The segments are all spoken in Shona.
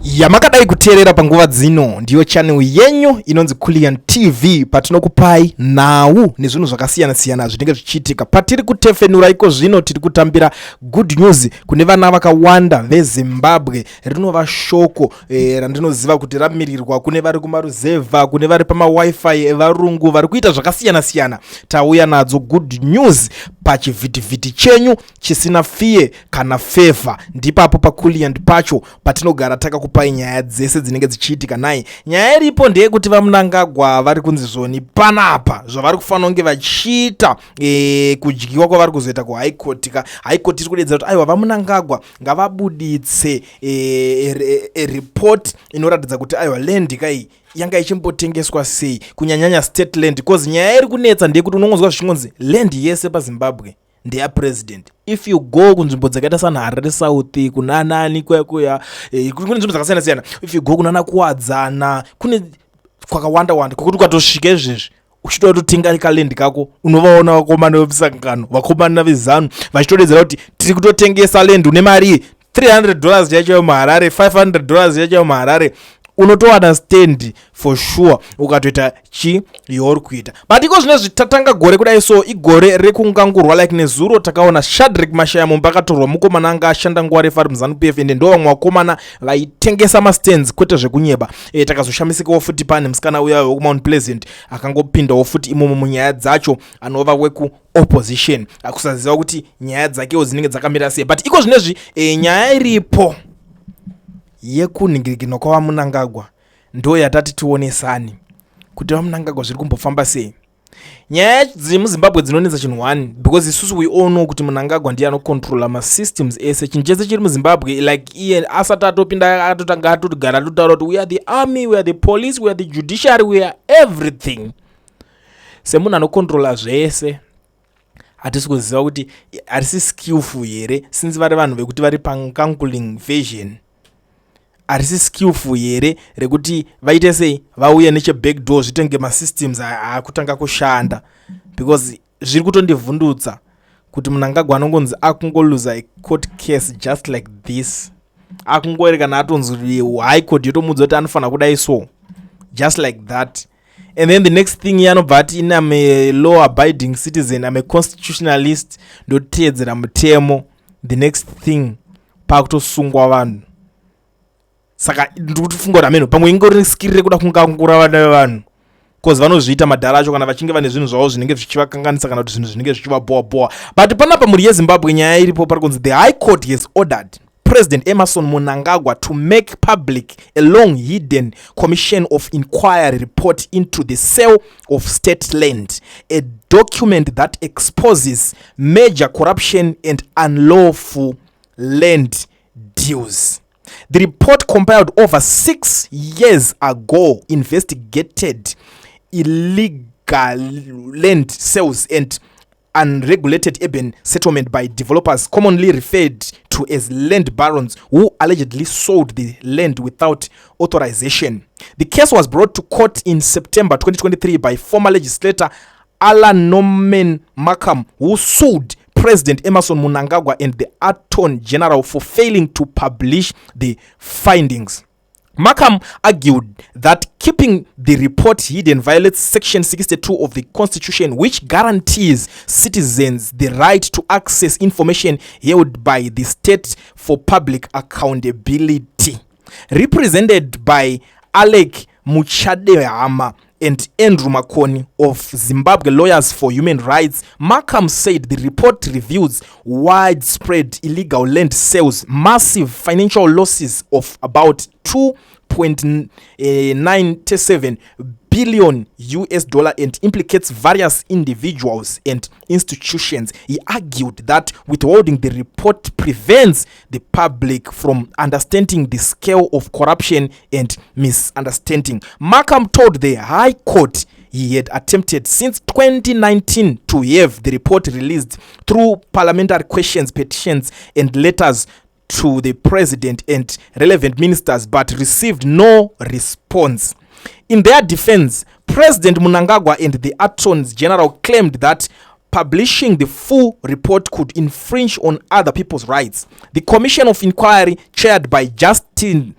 Yamakadai kuteerera panguva dzino ndiyo channel yenyu inonzi Kulian TV patinokupai nhau nezvinhu zvakasiyana-siyana zvinenge zvichiitika. Patiri kutefenura iko zvino tiri kutambira good news kune vana vakawanda veZimbabwe. Rinova shoko randinoziva kuti ramirirwa kune vari kumaruzevha, kune vari pamawifi evarungu vari kuita zvakasiyana-siyana. Tauya nadzo good news pachivhitivhiti chenyu chisina fiye kana fevha. Ndipapo paKulian pacho patinogara takakupai nyaya dzese dzinenge dzichiitika naye. Nyaya iripo ndeyekuti vaMnangagwa vari kunzi zvoni panapa zvavari kufanira kunge vachiita kudyiwa kwavari kuzoita kuHigh Court. High Court iri kudedza kuti aiwa vaMnangagwa ngavabuditse report inoratidza kuti aiwa land kai yanga ichimbotengeswa sei kunyanyanya state land, because nyaya iri kunetsa ndeyekuti unongonzwa zvichingonzi land yese paZimbabwe ndeya president. If you go kunzvimbo dzakaita saNharare South kuna nani kuya kune nzvimbo dzakasiyana-siyana, if you go kuna kuwadzana kune kwakawanda kwekuti ukatosvika izvezvi uchitotenga land kako unovaona vakomana vemusangano, vakomana veZanu vachitodedzera kuti tiri kutotengesa land une mari $300 yacho muHarare, $500 yacho muHarare. Unotowana stand for sure ukatoita yauri kuita. But iko zvino zvitatanga gore kudai, so igore rekungangurwa like nezuro takaona Shadrack Mashayamombe akatorwa mukomana anga ashanda nguva refu ari muZanu-PF ende ndo vamwe vakomana vaitengesa mastands kwete zvekunyeba. Takazoshamisisawo futi pane musikana uya wekuMount Pleasant akangopindawo futi imomo munyaya dzacho, anova weku opposition akusaziva kuti nyaya dzakewo dzinenge dzakamira sei. But iko zvinezvi nyaya iripo yekuningirikirwa kwavaMnangagwa ndo yatati tionesani kuti vaMnangagwa zviri kumbofamba sei. Nyaya dzemuZimbabwe dzinonetsa chinhu 1 because isusu we all know kuti Mnangagwa ndiye anocontrola masystems ese. Chinhu chese chiri muZimbabwe like iye asati atopinda atotanga atogara atotaura kuti we are the army, we are the police, we are the judiciary, we are everything. Semunhu anocontrola zvese hatisi kuziva kuti harisi skillful here, since vari vanhu vekuti vari pancalculating version. Harisi skillful here rekuti vaite sei vauye nechebackdoor zvitenge masystems akutanga kushanda, because zviri kutondivhundutsa kuti Mnangagwa anongonzi akungoluza a court case just like this, akungori kana atonzi High Court yotomudza kuti anofanira kudai so just like that. And then the next thing yanobva ati I'm a law abiding citizen, I'm a constitutionalist, ndoteedzera mutemo. The next thing pakutosungwa vanhu. Saka ndikufunga kuti ameno pamwe ingori skill rekuda kungangura vana vevanhu, because vanozviita madhara acho kana vachinge vane zvinhu zvavo zvinenge zvichivakanganisa kana kuti zvinhu zvinenge zvichivaboa. But panapa muri yeZimbabwe nyaya iripo pari kunzi the High Court has ordered President Emmerson Mnangagwa to make public a long hidden commission of inquiry report into the sale of state land, a document that exposes major corruption and unlawful land deals. The report, compiled over 6 years ago, investigated illegal land sales and unregulated urban settlement by developers commonly referred to as land barons who allegedly sold the land without authorization. The case was brought to court in September 2023 by former legislator Alan Norman Markham, who sued President Emmerson Mnangagwa and the Attorney General for failing to publish the findings. Markham argued that keeping the report hidden violates Section 62 of the Constitution, which guarantees citizens the right to access information held by the state for public accountability. Represented by Alec Muchadehama and Andrew Makoni of Zimbabwe Lawyers for Human Rights, Markham said the report reveals widespread illegal land sales, massive financial losses of about $2.97 billion and implicates various individuals and institutions. He argued that withholding the report prevents the public from understanding the scale of corruption and misunderstanding. Markham told the High Court he had attempted since 2019 to have the report released through parliamentary questions, petitions, and letters to the president and relevant ministers, but received no response. In their defense, President Mnangagwa and the Attorney General claimed that publishing the full report could infringe on other people's rights. The Commission of Inquiry, chaired by Justin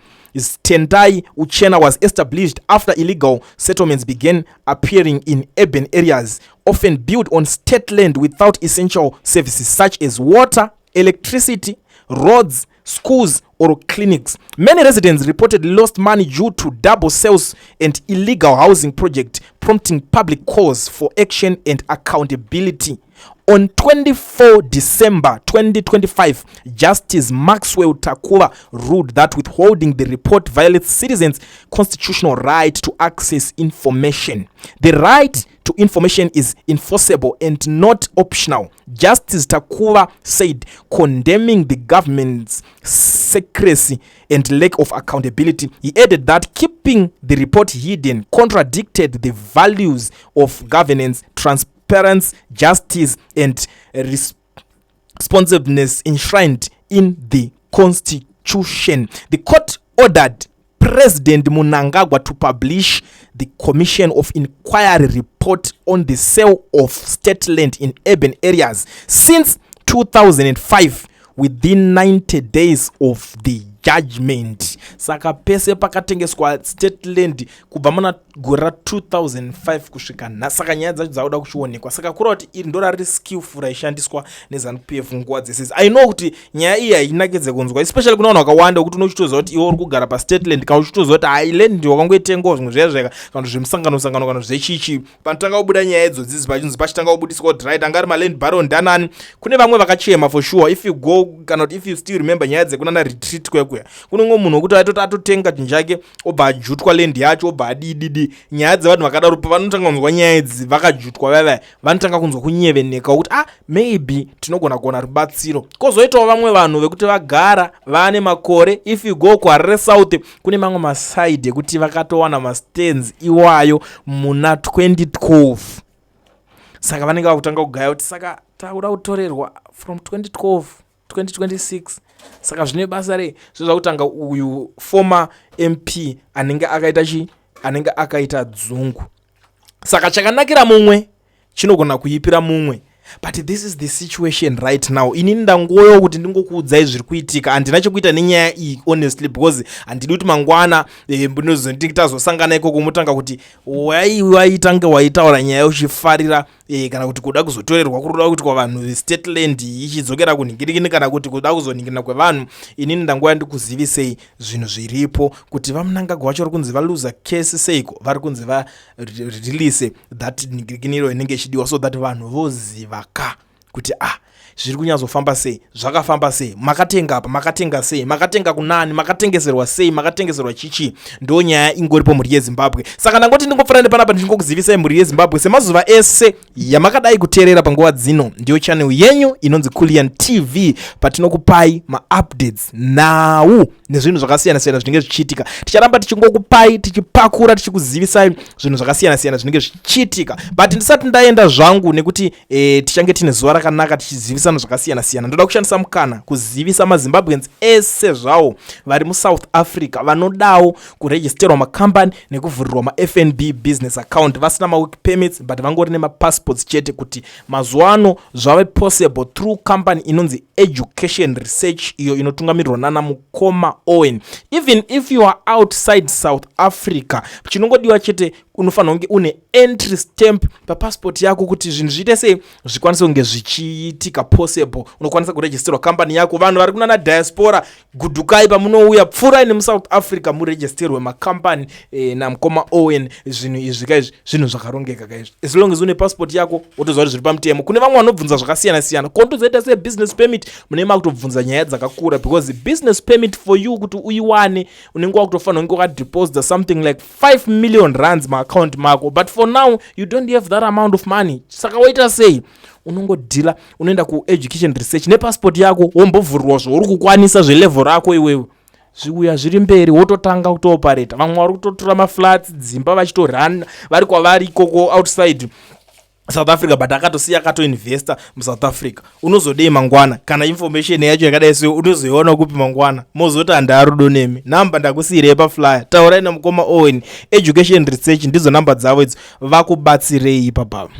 Tendai Uchena was established after illegal settlements began appearing in urban areas, often built on state land without essential services such as water, electricity, roads, schools, or clinics. Many residents reportedly lost money due to double sales and illegal housing projects, prompting public calls for action and accountability. On 24 December 2025, Justice Maxwell Takuba ruled that withholding the report violates citizens' constitutional right to access information. The right to information is enforceable and not optional, Justice Takuba said, condemning the government's secrecy and lack of accountability. He added that keeping the report hidden contradicted the values of governance, transparency, justice, and responsiveness enshrined in the Constitution. The court ordered President Mnangagwa to publish the Commission of Inquiry report on the sale of state land in urban areas since 2005 within 90 days of the judgment. Saka pese pakatengeswa state land kubva muna gore 2005 kusvika nhasi. Saka nyaya dzacho dzauda kuchionekwa. Saka kura kuti iri ndora riri skillful raishandiswa neZANU-PF nguva dzese. I know kuti nyaya iyi hainakedze kunzwa, especially kuna vanhu vakawanda kuti unochitoziva kuti iwe uri kugara pa state land kana uchitoziva kuti hai land ndio wakangoitengawo zvimwe zviya zvaka kana zvemusangano kana zvechichi. Panotanga kubuda nyaya idzodzidzi pachinzi pachitanga kubudiswa kuti right angari maland baron ndanani. Kune vamwe vakachema for sure. If you go kana if you still remember nyaya dzekunana retreat kwekuya, kuno mumwe munhu wekuti atotenga chinhu chake obva ajutwa land yacho obva adididi. Nyaya dzevanhu vakadaro vanotanga kunzwa nyaya idzi vakajutwa vava vanotanga kunzwa kunyeveneka kuti maybe tinogona kuona rubatsiro. Kozoitawo vamwe vanhu vekuti vagara vane makore. If you go kuHarare South kune mamwe maside ekuti vakatowana mastands iwayo muna 2012. Saka vanenge vakutanga kugaya kuti saka takuda kutorerwa from 2012 2026. Saka zvine basa rei zvakutanga uyu former MP anenge akaita dzungu. Saka chakanakira mumwe chinogona kuipira mumwe. But this is the situation right now. Inini ndangoyo kuti ndingokuudzai zviri kuitika. Handina chekuita nenyaya iyi honestly because handidi kuti mangwana ndikitazosangana ikoko mutanga kuti waitanga waitaura nyaya uchifarira kana kuti kuda kuzotorerwa kuroda kuti kwa vanhu vestate land ichidzokera kunhingirikini kana kuti kuda kuzonhingirina kwevanhu. Inini ndangoya ndikuzivisei zvinhu zviripo kuti vaMnangagwa vacho vari kunzi valuza case seiko vari kunzi varelease that nhingirikiniro inenge ichidiwa so that vanhu voziva kuti zviri kunyazofamba sei, zvakafamba sei, makatenga apa, makatenga sei, makatenga kunani, makatengeserwa sei, makatengeserwa chichi. Ndo nyaya ingoripo mhuri yeZimbabwe. Saka ndangoti ndingofara panapa ndingokuzivisai mhuri yeZimbabwe semazuva ese yamakadai kuteerera panguva dzino. Ndiyo channel yenyu inonzi Kulian TV patinokupai ma-updates now nezvinhu zvakasiyana siyana zvinenge zvichiitika. Ticharamba tichingokupai tichipakura tichikuzivisai zvinhu zvakasiyana siyana zvinenge zvichiitika. But ndisati ndaenda zvangu nekuti tichange tine zuva rakanaka tichizivisa zvakasiyana siyana. Ndoda kushandisa mukana kuzivisa maZimbabweans ese zvawo vari muSouth Africa vanodawo kuregisterwa makambani nekuvhurirwa maFNB business account vasina mawork permits but vangori nemapassports chete, kuti mazuva ano zvave possible through company inonzi Education Research iyo inotungamirirwa nana Mukoma Owen. Even if you are outside South Africa, chinongodiwa chete unofanira kunge une entry stamp papassport yako kuti zvinhu zviite sei zvikwanise kunge zvichiitika possible. Unokwanisa kuregisterwa company yako. Vanhu vari kunana diaspora gudukai pamunouya pfurai nemuSouth Africa muregisterwe makampani naMukoma Owen. Zvinhu izvi kaizvi zvinhu zvakarongeka kaizvi. As long as une passport yako wotoziva kuti zviri pamutemo. Kune vamwe vanobvunza zvakasiyana siyana kontozoita se business permit munema kutobvunza nyaya dzakakura because business permit for you kuti uiwane unenge wakutofanira kunge wakadeposit something like 5 million rands maaccount mako, but for now you don't have that amount of money. Saka waita sei? Unongodhila unoenda kuEducation Research nepassport yako wombovhurirwa zvauri kukwanisa zvelevel rako iwewe. Zviuya zviri mberi wototanga kutooparata. Vamwe vari kutotora maflats dzimba vachitorana vari kwavari ikoko outside South Africa but akatosiya akatoinvesta muSouth Africa. Unozodei mangwana kana information yacho yakadai so unozoiona kupi mangwana mozoti handarudo nemi namba ndakusiyire paflyer. Taurai naMukoma Owen Education Research ndizo namba dzavo idzi vakubatsirei ipapo.